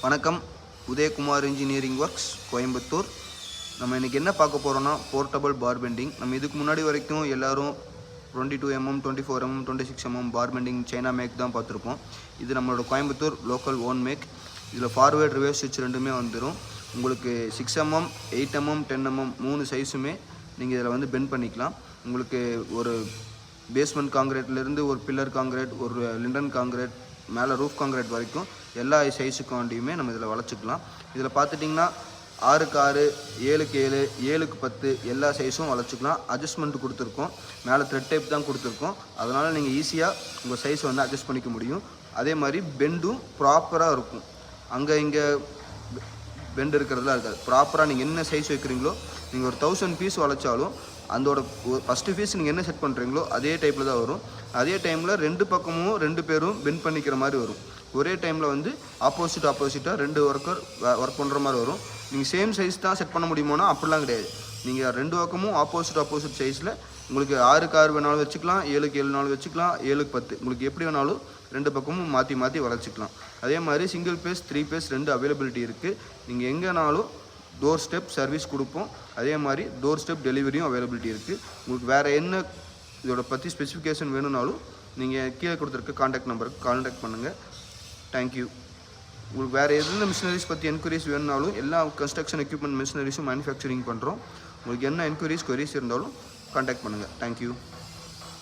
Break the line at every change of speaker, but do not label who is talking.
வணக்கம். Udayakumar engineering works Coimbatore. நம்ம இன்றைக்கி என்ன பார்க்க போகிறோன்னா போர்ட்டபிள் பார் பெண்டிங். நம்ம இதுக்கு முன்னாடி வரைக்கும் எல்லோரும் 22mm 24mm 26mm பார் பெண்டிங் சைனா மேக் தான் பார்த்துருப்போம். இது நம்மளோட கோயம்புத்தூர் லோக்கல் ஓன் மேக். இதில் ஃபார்வேர்ட் ரிவர்ஸ் ஸ்விட்ச் ரெண்டுமே வந்துடும். உங்களுக்கு 6mm 8mm 10mm 3 சைஸுமே நீங்கள் இதில் வந்து பெண்ட் பண்ணிக்கலாம். உங்களுக்கு ஒரு பேஸ்மெண்ட் காங்கிரீட்லேருந்து ஒரு பில்லர் காங்கிரீட், ஒரு லிண்டன் காங்கிரீட், மேலே ரூஃப் காங்கிரீட் வரைக்கும் எல்லா சைஸுக்காண்டியுமே நம்ம இதில் வளைச்சிக்கலாம். இதில் பார்த்துட்டிங்கன்னா 6க்கு 6, 7க்கு 7, 7க்கு 10 எல்லா சைஸும் வளைச்சிக்கலாம். அட்ஜஸ்ட்மெண்ட் கொடுத்துருக்கோம். மேலே த்ரெட் டைப் தான் கொடுத்துருக்கோம். அதனால் நீங்கள் ஈஸியாக உங்கள் சைஸ் வந்து அட்ஜஸ்ட் பண்ணிக்க முடியும். அதே மாதிரி பெண்டும் ப்ராப்பராக இருக்கும். அங்கே இங்கே பெண்ட் இருக்கிறதுலாம் இருக்காது. ப்ராப்பராக நீங்கள் என்ன சைஸ் வைக்கிறீங்களோ, நீங்கள் ஒரு 1000 பீஸ் வளைச்சாலும் அதோட ஃபஸ்ட்டு பீஸ் நீங்கள் என்ன செட் பண்ணுறீங்களோ அதே டைப்பில் தான் வரும். அதே டைமில் 2 பக்கமும் 2 பேரும் பெண்ட் பண்ணிக்கிற மாதிரி வரும். ஒரே டைமில் வந்து ஆப்போசிட்டாக 2 ஒர்க் பண்ணுற மாதிரி வரும். நீங்கள் சேம் சைஸ் தான் செட் பண்ண முடியுமோனா அப்படிலாம் கிடையாது. நீங்கள் 2 பக்கமும் ஆப்போசிட் சைஸில் உங்களுக்கு 6க்கு 6 வேணாலும் வச்சுக்கலாம், 7க்கு 7 வேணாலும் வச்சுக்கலாம், 7க்கு 10 உங்களுக்கு எப்படி வேணாலும் 2 பக்கமும் மாற்றி வளைச்சிக்கலாம். அதே மாதிரி சிங்கிள் பேஸ் 3 பேஸ் 2 அவைலபிலிட்டி இருக்குது. நீங்கள் எங்கேனாலும் டோர் ஸ்டெப் சர்வீஸ் கொடுப்போம். அதே மாதிரி டோர் ஸ்டெப் டெலிவரியும் அவைலபிலிட்டி இருக்குது. உங்களுக்கு வேறு என்ன இதோட பற்றி ஸ்பெசிஃபிகேஷன் வேணும்னாலும் நீங்கள் கீழே கொடுத்துருக்க கான்டாக்ட் நம்பருக்கு கான்டாக்ட் பண்ணுங்கள். தேங்க்யூ. உங்களுக்கு வேறு எந்த மிஷினரிஸ் பற்றி என்கொயரிஸ் வேணுனாலும் எல்லா கன்ஸ்ட்ரக்ஷன் எக்யூப்மெண்ட் மிஷினரிஸும் மேனுஃபேக்சரிங் பண்ணுறோம். உங்களுக்கு என்ன என்கொயரிஸ் இருந்தாலும் கான்டாக்ட் பண்ணுங்கள். தேங்க்யூ.